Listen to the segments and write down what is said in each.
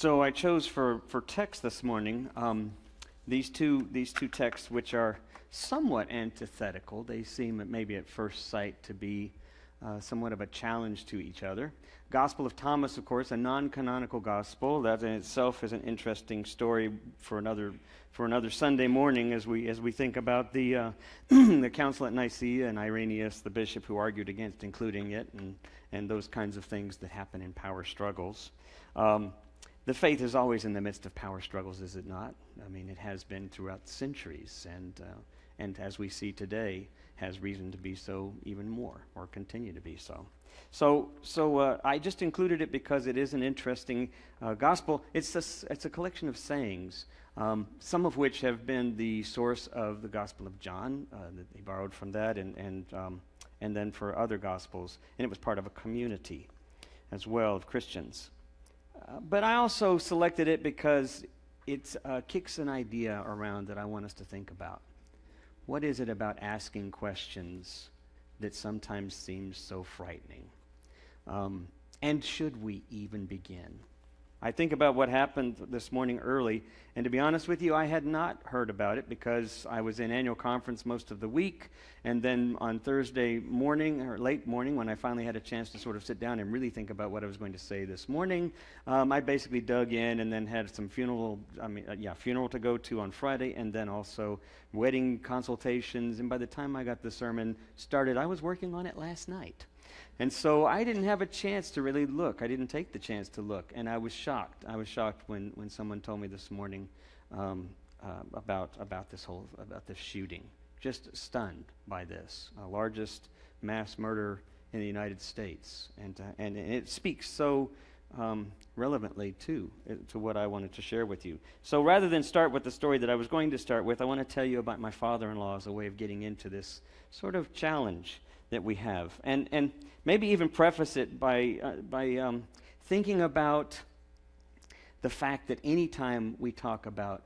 So I chose for text this morning these two texts, which are somewhat antithetical. They seem maybe at first sight to be somewhat of a challenge to each other. Gospel of Thomas, of course, a non-canonical gospel. That in itself is an interesting story for another Sunday morning as we think about the the council at Nicaea and Irenaeus, the bishop, who argued against including it, and those kinds of things that happen in power struggles. The faith is always in the midst of power struggles, is it not? I mean, it has been throughout centuries, and as we see today, has reason to be so even more, or continue to be so. So I just included it because it is an interesting gospel. It's a collection of sayings, some of which have been the source of the Gospel of John. That he borrowed from that, and then for other gospels, and it was part of a community as well of Christians. But I also selected it because it kicks an idea around that I want us to think about. What is it about asking questions that sometimes seems so frightening? And should we even begin? I think about what happened this morning early, and to be honest with you, I had not heard about it because I was in annual conference most of the week, and then on Thursday morning, or late morning, when I finally had a chance to sort of sit down and really think about what I was going to say this morning, I basically dug in and then had some funeral to go to on Friday, and then also wedding consultations, and by the time I got the sermon started, I was working on it last night. And so I didn't have a chance to really look. I didn't take the chance to look, and I was shocked. I was shocked when someone told me this morning about this shooting. Just stunned by this, largest mass murder in the United States, and it speaks so relevantly to what I wanted to share with you. So rather than start with the story that I was going to start with, I want to tell you about my father-in-law as a way of getting into this sort of challenge that we have, and maybe even preface it by thinking about the fact that anytime we talk about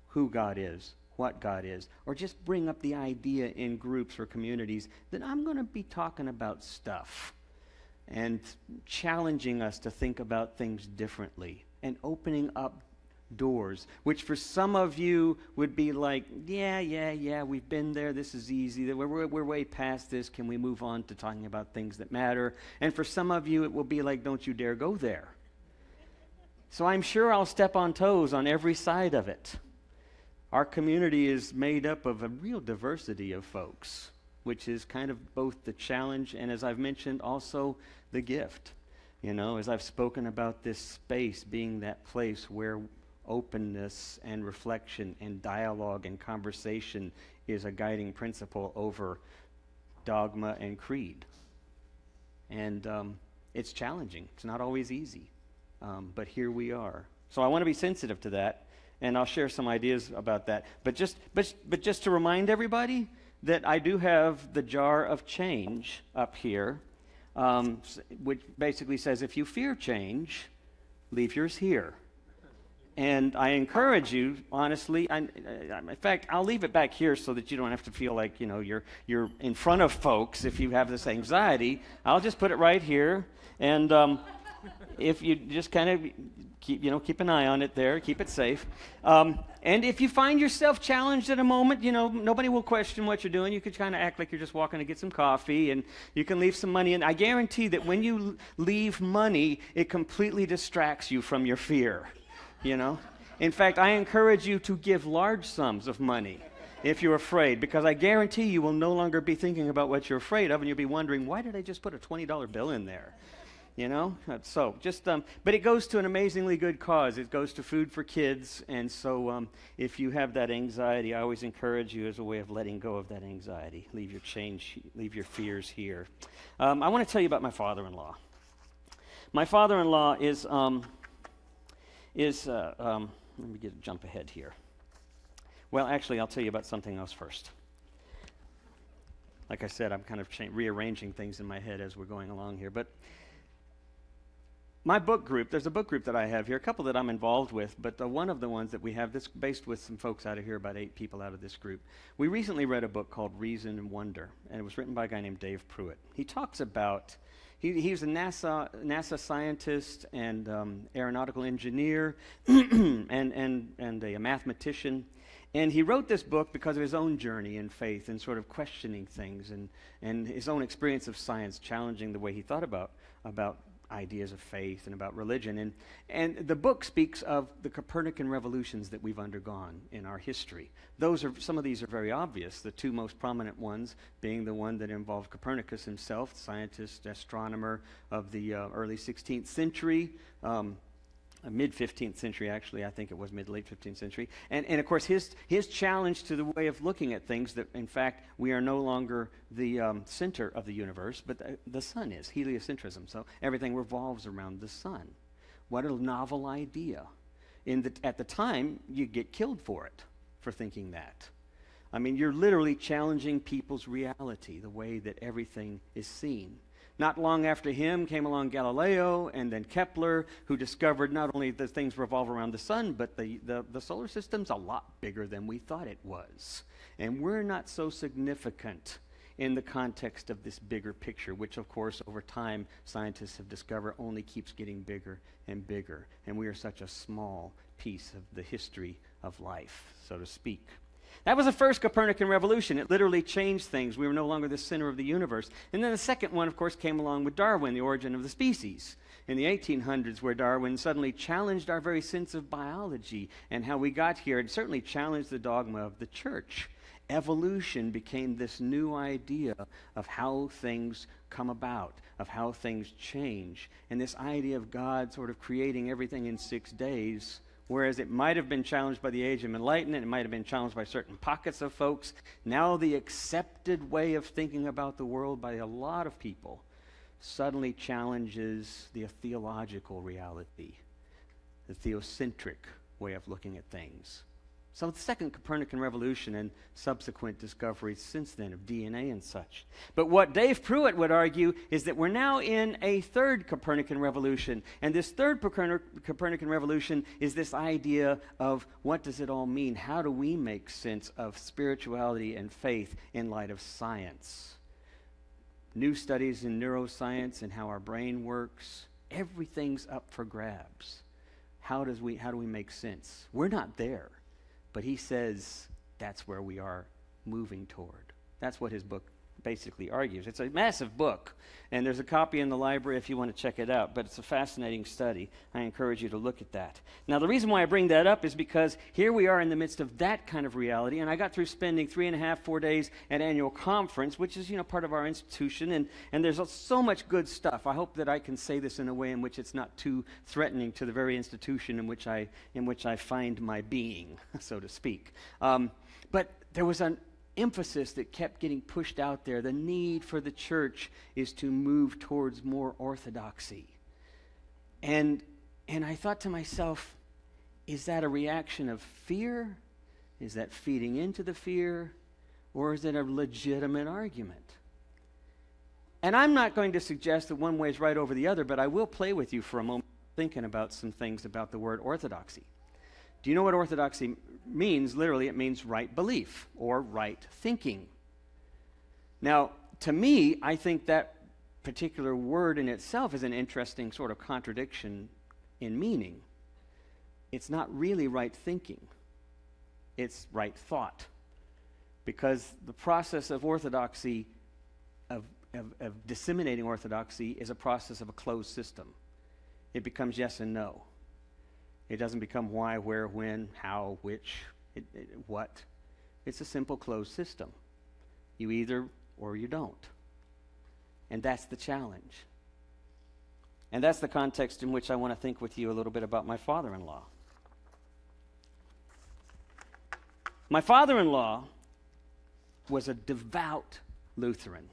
who God is, what God is, or just bring up the idea in groups or communities, that I'm going to be talking about stuff and challenging us to think about things differently and opening up doors, which for some of you would be like, yeah, we've been there, this is easy, we're way past this, can we move on to talking about things that matter? And for some of you it will be like, don't you dare go there. So I'm sure I'll step on toes on every side of it. Our community is made up of a real diversity of folks, which is kind of both the challenge and, as I've mentioned, also the gift. You know, as I've spoken about this space being that place where openness and reflection and dialogue and conversation is a guiding principle over dogma and creed. And it's challenging. It's not always easy. But here we are. So I want to be sensitive to that, and I'll share some ideas about that. But just to remind everybody that I do have the jar of change up here, which basically says, if you fear change, leave yours here. And I encourage you, honestly, in fact, I'll leave it back here so that you don't have to feel like, you're in front of folks if you have this anxiety. I'll just put it right here, and if you just kind of keep an eye on it there, keep it safe. And if you find yourself challenged at a moment, nobody will question what you're doing. You could kind of act like you're just walking to get some coffee, and you can leave some money. And I guarantee that when you leave money, it completely distracts you from your fear. In fact, I encourage you to give large sums of money if you're afraid, because I guarantee you will no longer be thinking about what you're afraid of, and you'll be wondering, why did I just put a $20 bill in there? So just, but it goes to an amazingly good cause. It goes to Food for Kids, and so if you have that anxiety, I always encourage you as a way of letting go of that anxiety. Leave your fears here. I want to tell you about my father-in-law. My father-in-law is let me jump ahead here. Well, actually, I'll tell you about something else first. Like I said, I'm kind of rearranging things in my head as we're going along here, but my book group, there's a book group that I have here, a couple that I'm involved with, but one of the ones that we have, this based with some folks out of here, about 8 people out of this group. We recently read a book called Reason and Wonder, and it was written by a guy named Dave Pruitt. He talks about He's a NASA scientist and aeronautical engineer and a mathematician. And he wrote this book because of his own journey in faith and sort of questioning things and his own experience of science, challenging the way he thought about ideas of faith and about religion. And the book speaks of the Copernican revolutions that we've undergone in our history. Some of these are very obvious, the two most prominent ones being the one that involved Copernicus himself, scientist, astronomer of the early 16th century, mid-15th century, actually. I think it was mid-late 15th century. And of course, his challenge to the way of looking at things, that in fact we are no longer the center of the universe, but the sun is, heliocentrism. So everything revolves around the sun. What a novel idea. At the time, you get killed for it, for thinking that. I mean, you're literally challenging people's reality, the way that everything is seen. Not long after him came along Galileo and then Kepler, who discovered not only that things revolve around the sun, but the solar system's a lot bigger than we thought it was. And we're not so significant in the context of this bigger picture, which, of course, over time, scientists have discovered only keeps getting bigger and bigger. And we are such a small piece of the history of life, so to speak. That was the first Copernican revolution. It literally changed things. We were no longer the center of the universe. And then the second one, of course, came along with Darwin, the origin of the species, in the 1800s, where Darwin suddenly challenged our very sense of biology and how we got here. It certainly challenged the dogma of the church. Evolution became this new idea of how things come about, of how things change. And this idea of God sort of creating everything in 6 days, whereas it might have been challenged by the Age of Enlightenment, it might have been challenged by certain pockets of folks. Now the accepted way of thinking about the world by a lot of people suddenly challenges the theological reality, the theocentric way of looking at things. So the second Copernican revolution and subsequent discoveries since then of DNA and such. But what Dave Pruitt would argue is that we're now in a third Copernican revolution. And this third Copernican revolution is this idea of what does it all mean? How do we make sense of spirituality and faith in light of science? New studies in neuroscience and how our brain works. Everything's up for grabs. How do we make sense? We're not there. But he says that's where we are moving toward. That's what his book basically argues. It's a massive book, and there's a copy in the library if you want to check it out, but it's a fascinating study. I encourage you to look at that. Now, the reason why I bring that up is because here we are in the midst of that kind of reality, and I got through spending 4 days at annual conference, which is, part of our institution, and there's so much good stuff. I hope that I can say this in a way in which it's not too threatening to the very institution in which I find my being, so to speak. But there was an emphasis that kept getting pushed out there. The need for the church is to move towards more orthodoxy. And I thought to myself, is that a reaction of fear? Is that feeding into the fear? Or is it a legitimate argument? And I'm not going to suggest that one way is right over the other, but I will play with you for a moment thinking about some things about the word orthodoxy. Do you know what orthodoxy means? Literally, it means right belief or right thinking. Now, to me, I think that particular word in itself is an interesting sort of contradiction in meaning. It's not really right thinking. It's right thought. Because the process of orthodoxy, of disseminating orthodoxy, is a process of a closed system. It becomes yes and no. It doesn't become why, where, when, how, which, what. It's a simple closed system. You either or you don't. And that's the challenge. And that's the context in which I want to think with you a little bit about my father-in-law. My father-in-law was a devout Lutheran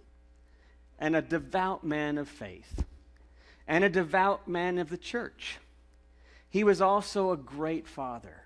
and a devout man of faith and a devout man of the church. He was also a great father.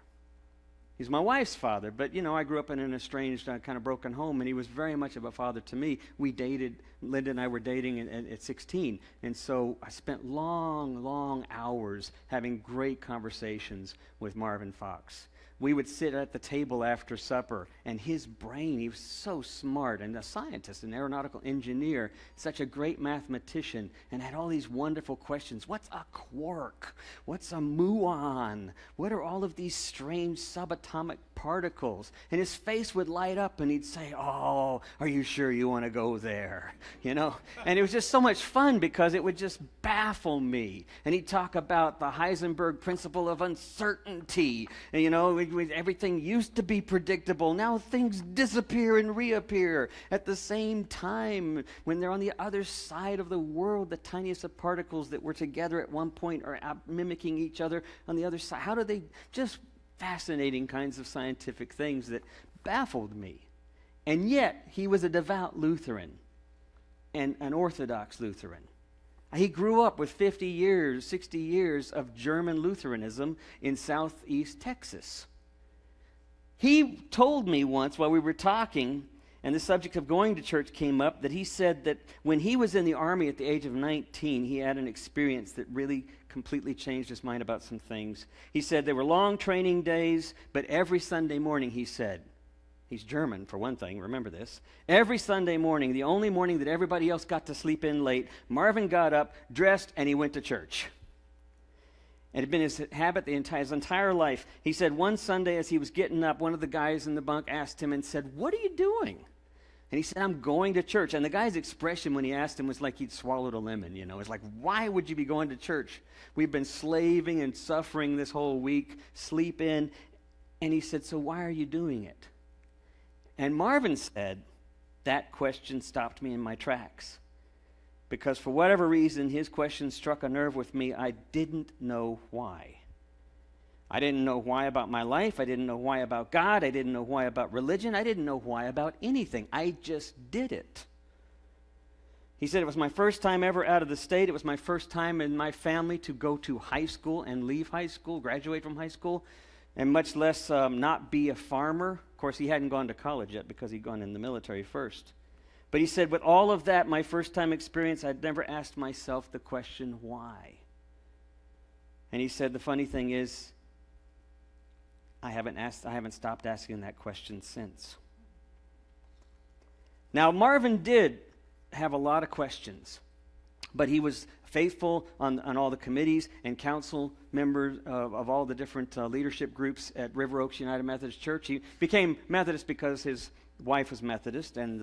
He's my wife's father, but, I grew up in an estranged, kind of broken home, and he was very much of a father to me. We dated, Linda and I were dating at 16, and so I spent long, long hours having great conversations with Marvin Fox. We would sit at the table after supper, and his brain, he was so smart, and a scientist, an aeronautical engineer, such a great mathematician, and had all these wonderful questions. What's a quark? What's a muon? What are all of these strange subatomic particles? And his face would light up, and he'd say, "Oh, are you sure you want to go there?" And it was just so much fun because it would just baffle me. And he'd talk about the Heisenberg principle of uncertainty, and, everything used to be predictable. Now things disappear and reappear at the same time. When they're on the other side of the world, the tiniest of particles that were together at one point are mimicking each other on the other side. How do they, just fascinating kinds of scientific things that baffled me. And yet, he was a devout Lutheran and an Orthodox Lutheran. He grew up with 50 years, 60 years of German Lutheranism in southeast Texas. He told me once while we were talking, and the subject of going to church came up, that he said that when he was in the Army at the age of 19, he had an experience that really completely changed his mind about some things. He said there were long training days, but every Sunday morning, he said, he's German for one thing, remember this, every Sunday morning, the only morning that everybody else got to sleep in late, Marvin got up, dressed, and he went to church. It had been his habit his entire life. He said one Sunday as he was getting up, one of the guys in the bunk asked him and said, "What are you doing?" And he said, "I'm going to church." And the guy's expression when he asked him was like he'd swallowed a lemon, It's like, why would you be going to church? We've been slaving and suffering this whole week, sleep in. And he said, "So why are you doing it?" And Marvin said, that question stopped me in my tracks. Because for whatever reason, his question struck a nerve with me. I didn't know why. I didn't know why about my life. I didn't know why about God. I didn't know why about religion. I didn't know why about anything. I just did it. He said it was my first time ever out of the state. It was my first time in my family to go to high school and leave high school, graduate from high school, and much less not be a farmer. Of course, he hadn't gone to college yet because he'd gone in the military first. But he said, with all of that, my first time experience, I'd never asked myself the question, why? And he said, the funny thing is, I haven't stopped asking that question since. Now, Marvin did have a lot of questions, but he was faithful on all the committees and council members of all the different leadership groups at River Oaks United Methodist Church. He became Methodist because his wife was Methodist, and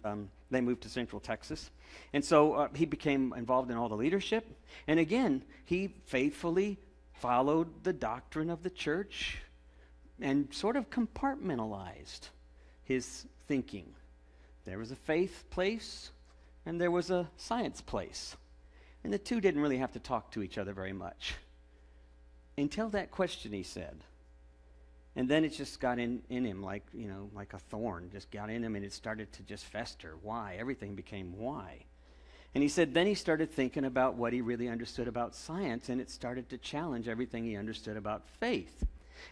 they moved to Central Texas. And so he became involved in all the leadership. And again, he faithfully followed the doctrine of the church and sort of compartmentalized his thinking. There was a faith place, and there was a science place. And the two didn't really have to talk to each other very much. Until that question, he said. And then it just got in him like a thorn. Just got in him, and it started to just fester. Why? Everything became why. And he said then he started thinking about what he really understood about science, and it started to challenge everything he understood about faith.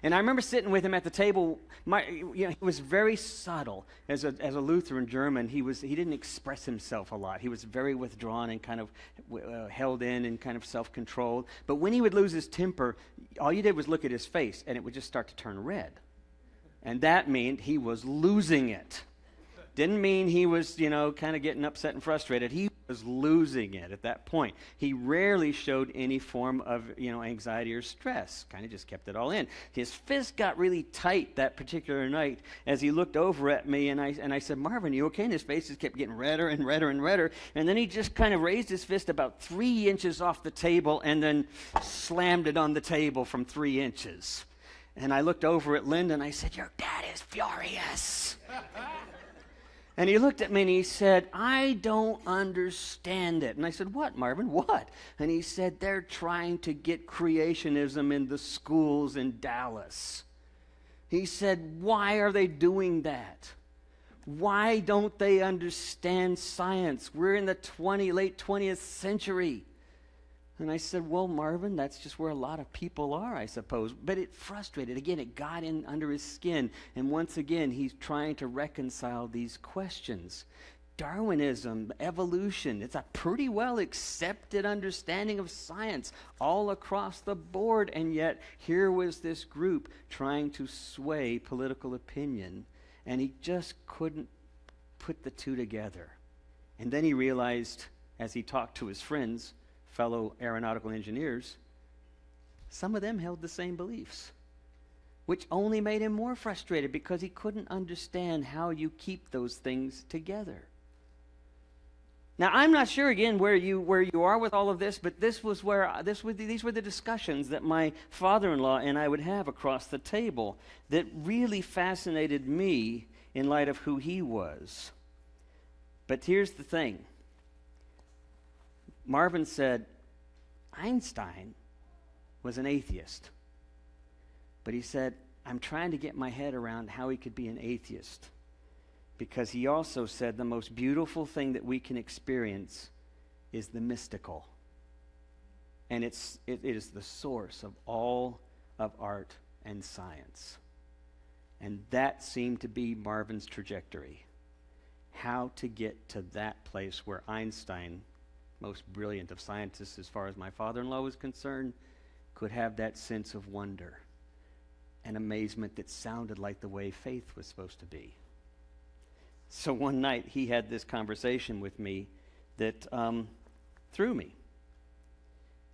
And I remember sitting with him at the table. He was very subtle. As a Lutheran German, he didn't express himself a lot. He was very withdrawn and kind of held in and kind of self-controlled. But when he would lose his temper, all you did was look at his face, and it would just start to turn red. And that meant he was losing it. Didn't mean he was, kind of getting upset and frustrated. He was losing it at that point. He rarely showed any form of, anxiety or stress. Kind of just kept it all in. His fist got really tight that particular night as he looked over at me, and I said, "Marvin, you okay?" And his face just kept getting redder and redder and redder. And then he just kind of raised his fist about 3 inches off the table and then slammed it on the table from 3 inches. And I looked over at Linda, and I said, "Your dad is furious." And he looked at me and he said, "I don't understand it." And I said, "What, Marvin, what?" And he said, "They're trying to get creationism in the schools in Dallas." He said, "Why are they doing that? Why don't they understand science? We're in the late 20th century. And I said, well, Marvin, that's just where a lot of people are, I suppose. But it frustrated. Again, it got in under his skin. And once again, he's trying to reconcile these questions. Darwinism, evolution, it's a pretty well accepted understanding of science all across the board. And yet, here was this group trying to sway political opinion. And he just couldn't put the two together. And then he realized, as he talked to his friends, fellow aeronautical engineers, some of them held the same beliefs, which only made him more frustrated because he couldn't understand how you keep those things together. Now, I'm not sure, again, where you are with all of this, but these were the discussions that my father-in-law and I would have across the table that really fascinated me in light of who he was. But here's the thing. Marvin said Einstein was an atheist. But he said, I'm trying to get my head around how he could be an atheist. Because he also said the most beautiful thing that we can experience is the mystical. And it is the source of all of art and science. And that seemed to be Marvin's trajectory. How to get to that place where Einstein, most brilliant of scientists as far as my father-in-law was concerned, could have that sense of wonder and amazement that sounded like the way faith was supposed to be. So one night he had this conversation with me that threw me.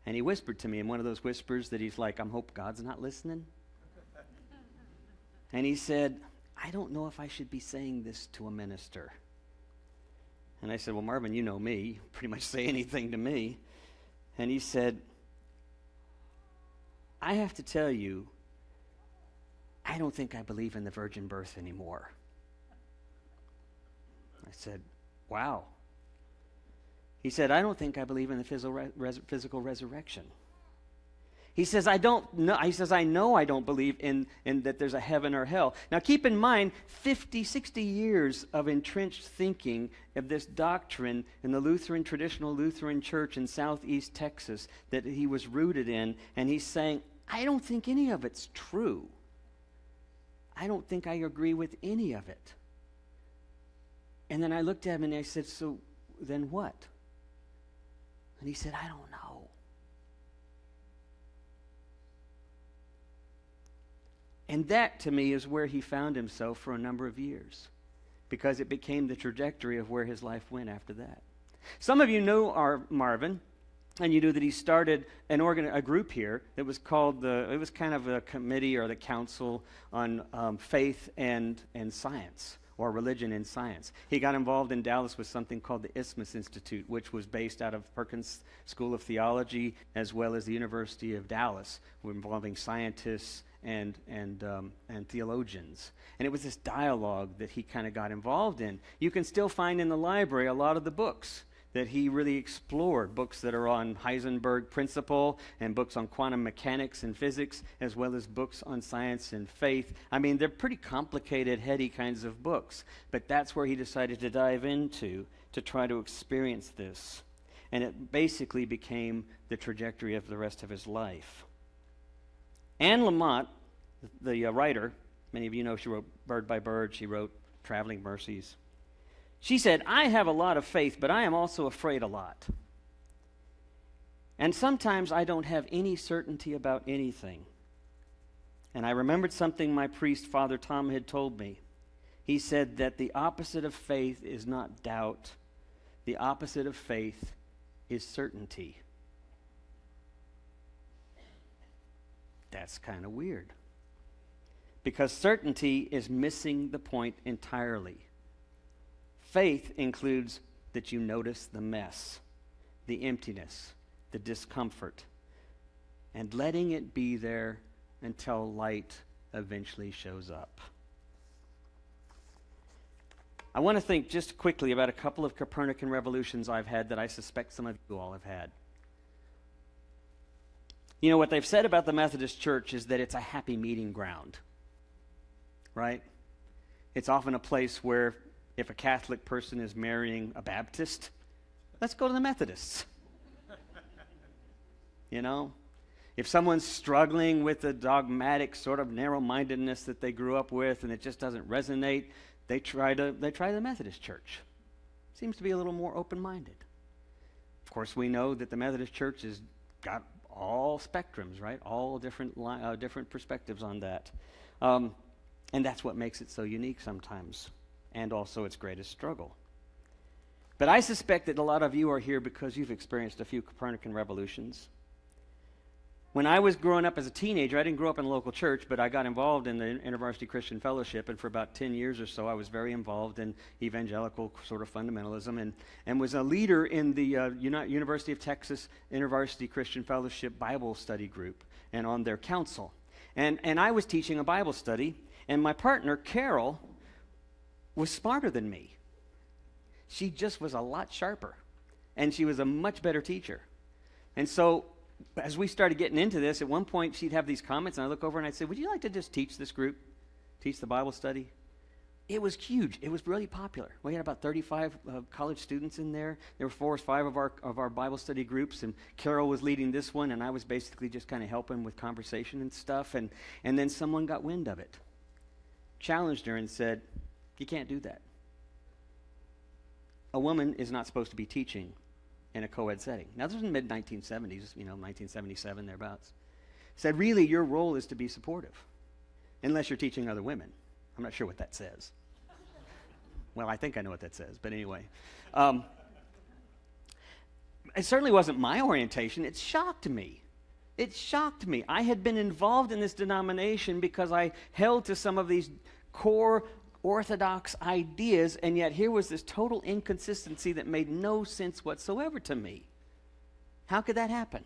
And he whispered to me in one of those whispers that he's like, I hope God's not listening. And he said, I don't know if I should be saying this to a minister. And I said, well, Marvin, you know me. You pretty much say anything to me. And he said, I have to tell you, I don't think I believe in the virgin birth anymore. I said, wow. He said, I don't think I believe in the physical resurrection. He says, I don't know. He says, I know I don't believe in that there's a heaven or hell. Now, keep in mind, 50, 60 years of entrenched thinking of this doctrine in the traditional Lutheran church in southeast Texas that he was rooted in. And he's saying, I don't think any of it's true. I don't think I agree with any of it. And then I looked at him and I said, so then what? And he said, I don't know. And that, to me, is where he found himself for a number of years, because it became the trajectory of where his life went after that. Some of you know our Marvin, and you knew that he started a group here that was called it was kind of a committee or the council on faith and science, or religion and science. He got involved in Dallas with something called the Isthmus Institute, which was based out of Perkins School of Theology, as well as the University of Dallas, involving scientists and theologians. And it was this dialogue that he kind of got involved in. You can still find in the library a lot of the books that he really explored, books that are on Heisenberg principle and books on quantum mechanics and physics, as well as books on science and faith. I mean, they're pretty complicated, heady kinds of books, but that's where he decided to dive into to try to experience this. And it basically became the trajectory of the rest of his life. Anne Lamott, the writer, many of you know she wrote Bird by Bird, she wrote Traveling Mercies. She said, I have a lot of faith, but I am also afraid a lot. And sometimes I don't have any certainty about anything. And I remembered something my priest, Father Tom, had told me. He said that the opposite of faith is not doubt. The opposite of faith is certainty. That's kind of weird. Because certainty is missing the point entirely. Faith includes that you notice the mess, the emptiness, the discomfort, and letting it be there until light eventually shows up. I want to think just quickly about a couple of Copernican revolutions I've had that I suspect some of you all have had. You know, what they've said about the Methodist Church is that it's a happy meeting ground, right? It's often a place where if a Catholic person is marrying a Baptist, let's go to the Methodists. you know? If someone's struggling with the dogmatic sort of narrow-mindedness that they grew up with and it just doesn't resonate, they try the Methodist Church. Seems to be a little more open-minded. Of course, we know that the Methodist Church has got all spectrums, right? All different perspectives on that. And that's what makes it so unique sometimes, and also its greatest struggle. But I suspect that a lot of you are here because you've experienced a few Copernican revolutions. When I was growing up as a teenager, I didn't grow up in a local church, but I got involved in the InterVarsity Christian Fellowship, and for about 10 years or so, I was very involved in evangelical sort of fundamentalism, and was a leader in the University of Texas InterVarsity Christian Fellowship Bible study group, and on their council. And I was teaching a Bible study, and my partner, Carol, was smarter than me. She just was a lot sharper, and she was a much better teacher. And so as we started getting into this, at one point she'd have these comments, and I look over and I'd say, would you like to just teach this group? Teach the Bible study? It was huge. It was really popular. We had about 35 college students in there. There were 4 or 5 of our Bible study groups, and Carol was leading this one, and I was basically just kind of helping with conversation and stuff, and then someone got wind of it, challenged her and said, you can't do that. A woman is not supposed to be teaching in a co-ed setting. Now, this was in the mid-1970s, 1977, thereabouts. Said, really, your role is to be supportive, unless you're teaching other women. I'm not sure what that says. Well, I think I know what that says, but anyway. It certainly wasn't my orientation. It shocked me. It shocked me. I had been involved in this denomination because I held to some of these core orthodox ideas, and yet here was this total inconsistency that made no sense whatsoever to me. How could that happen?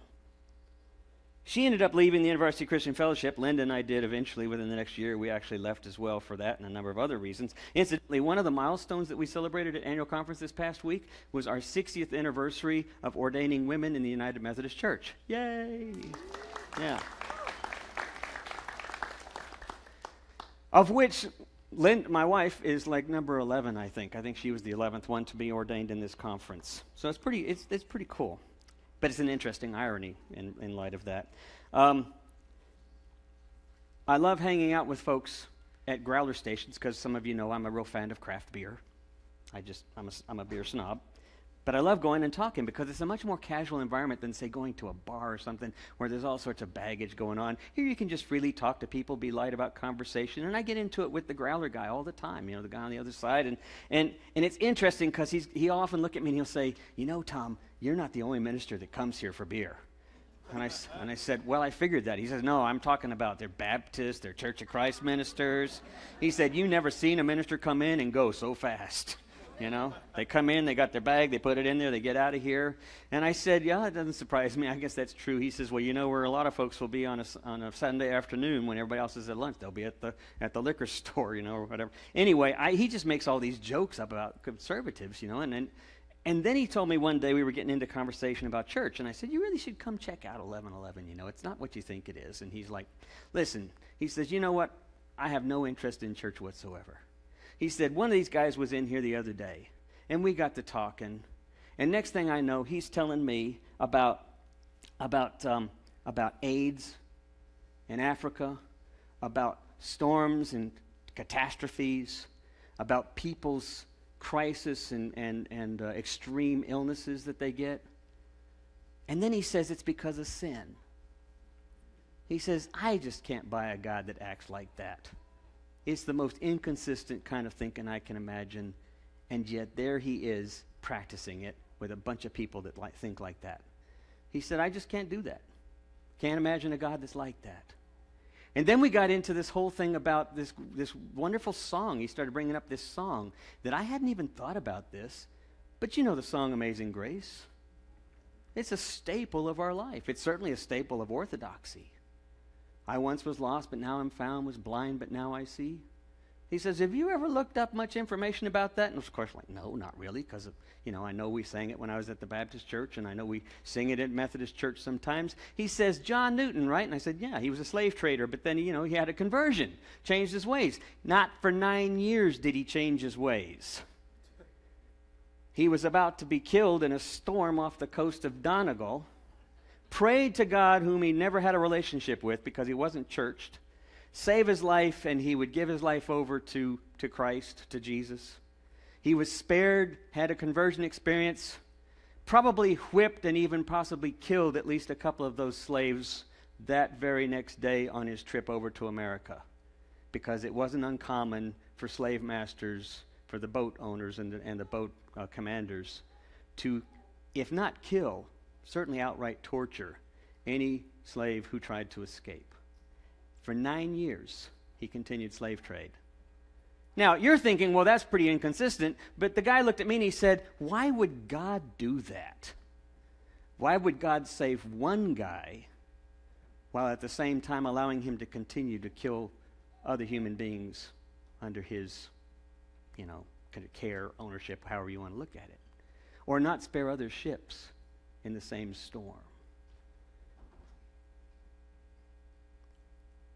She ended up leaving the University Christian Fellowship. Linda and I did eventually within the next year. We actually left as well for that and a number of other reasons. Incidentally, one of the milestones that we celebrated at annual conference this past week was our 60th anniversary of ordaining women in the United Methodist Church. Yay! Yeah. Of which my wife is like number 11, I think. I think she was the 11th one to be ordained in this conference. So it's pretty cool. But it's an interesting irony in light of that. I love hanging out with folks at growler stations because some of you know I'm a real fan of craft beer. I'm a beer snob. But I love going and talking because it's a much more casual environment than, say, going to a bar or something where there's all sorts of baggage going on. Here you can just freely talk to people, be light about conversation. And I get into it with the growler guy all the time, the guy on the other side. And it's interesting because he'll often look at me and he'll say, Tom, you're not the only minister that comes here for beer. And I said, well, I figured that. He says, no, I'm talking about they're Baptist, they're Church of Christ ministers. He said, you never seen a minister come in and go so fast. They come in, they got their bag, they put it in there, they get out of here. And I said, yeah, it doesn't surprise me. I guess that's true. He says, well, where a lot of folks will be on a Sunday afternoon when everybody else is at lunch. They'll be at the liquor store, or whatever. Anyway, he just makes all these jokes about conservatives, and then he told me one day we were getting into conversation about church, and I said, you really should come check out 1111, it's not what you think it is. And he's like, listen, he says, you know what? I have no interest in church whatsoever. He said, one of these guys was in here the other day, and we got to talking, and next thing I know, he's telling me about AIDS in Africa, about storms and catastrophes, about people's crisis and extreme illnesses that they get. And then he says it's because of sin. He says, I just can't buy a God that acts like that. It's the most inconsistent kind of thinking I can imagine, and yet there he is practicing it with a bunch of people that think like that. He said, I just can't do that. Can't imagine a God that's like that. And then we got into this whole thing about this wonderful song. He started bringing up this song that I hadn't even thought about this, but the song Amazing Grace. It's a staple of our life. It's certainly a staple of orthodoxy. I once was lost, but now I'm found, was blind, but now I see. He says, have you ever looked up much information about that? And of course, no, not really, because, I know we sang it when I was at the Baptist church, and I know we sing it at Methodist church sometimes. He says, John Newton, right? And I said, yeah, he was a slave trader, but then, he had a conversion, changed his ways. Not for 9 years did he change his ways. He was about to be killed in a storm off the coast of Donegal, prayed to God whom he never had a relationship with because he wasn't churched, save his life, and he would give his life over to Christ, to Jesus. He was spared, had a conversion experience, probably whipped and even possibly killed at least a couple of those slaves that very next day on his trip over to America, because it wasn't uncommon for slave masters, for the boat owners and the boat commanders to, if not kill, certainly outright torture any slave who tried to escape. For 9 years, he continued slave trade. Now, you're thinking, well, that's pretty inconsistent, but the guy looked at me and he said, why would God do that? Why would God save one guy while at the same time allowing him to continue to kill other human beings under his, kind of care, ownership, however you want to look at it? Or not spare other ships in the same storm?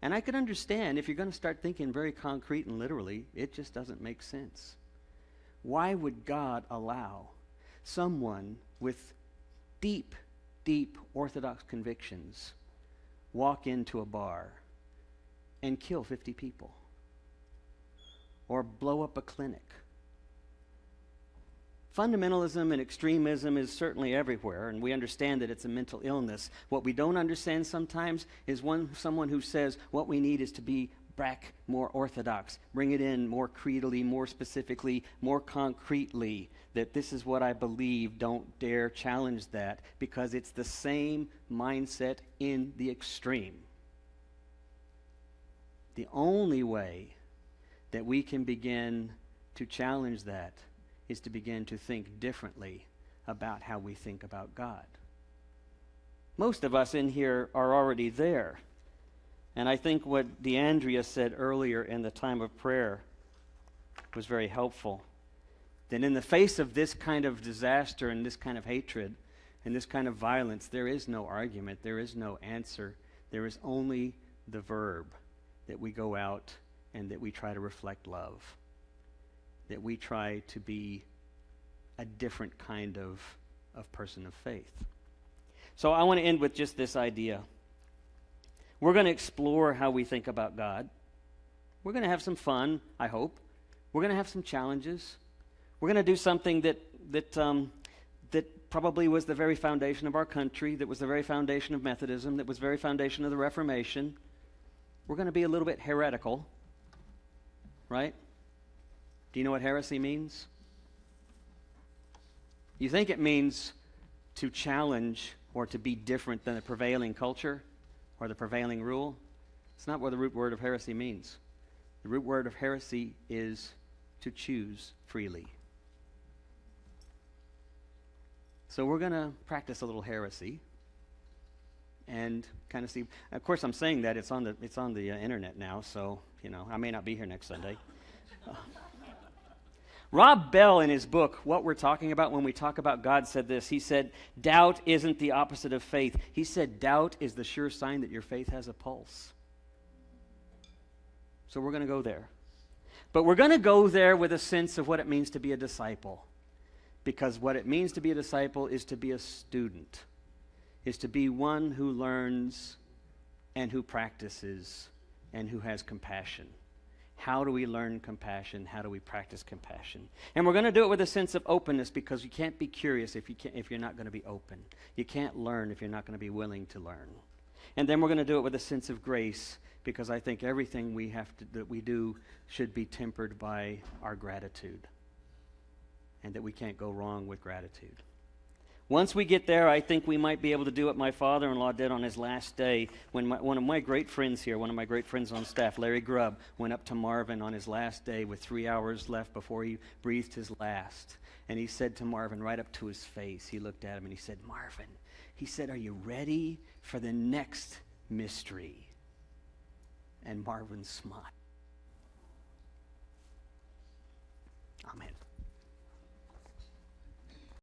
And I could understand if you're going to start thinking very concrete and literally, it just doesn't make sense. Why would God allow someone with deep, deep Orthodox convictions walk into a bar and kill 50 people? Or blow up a clinic? Fundamentalism and extremism is certainly everywhere, and we understand that it's a mental illness. What we don't understand sometimes is someone who says what we need is to be back more orthodox, bring it in more creedally, more specifically, more concretely, that this is what I believe, don't dare challenge that, because it's the same mindset in the extreme. The only way that we can begin to challenge that is to begin to think differently about how we think about God. Most of us in here are already there. And I think what DeAndrea said earlier in the time of prayer was very helpful. That in the face of this kind of disaster and this kind of hatred and this kind of violence, there is no argument, there is no answer. There is only the verb that we go out and that we try to reflect love. That we try to be a different kind of person of faith. So I want to end with just this idea. We're going to explore how we think about God. We're going to have some fun, I hope. We're going to have some challenges. We're going to do something that probably was the very foundation of our country, that was the very foundation of Methodism, that was the very foundation of the Reformation. We're going to be a little bit heretical, right? Do you know what heresy means? You think it means to challenge or to be different than the prevailing culture or the prevailing rule. It's not what the root word of heresy means. The root word of heresy is to choose freely. So we're going to practice a little heresy and kind of see. Of course, I'm saying that it's on the internet now, so I may not be here next Sunday. Rob Bell, in his book, What We're Talking About When We Talk About God, said this. He said, doubt isn't the opposite of faith. He said, doubt is the sure sign that your faith has a pulse. So we're going to go there. But we're going to go there with a sense of what it means to be a disciple. Because what it means to be a disciple is to be a student, is to be one who learns and who practices and who has compassion. How do we learn compassion? How do we practice compassion? And we're going to do it with a sense of openness, because you can't be curious if you're not going to be open. You can't learn if you're not going to be willing to learn. And then we're going to do it with a sense of grace, because I think everything that we do should be tempered by our gratitude, and that we can't go wrong with gratitude. Once we get there, I think we might be able to do what my father-in-law did on his last day when one of my great friends here, one of my great friends on staff, Larry Grubb, went up to Marvin on his last day with 3 hours left before he breathed his last. And he said to Marvin right up to his face, he looked at him and he said, Marvin, he said, are you ready for the next mystery? And Marvin smiled.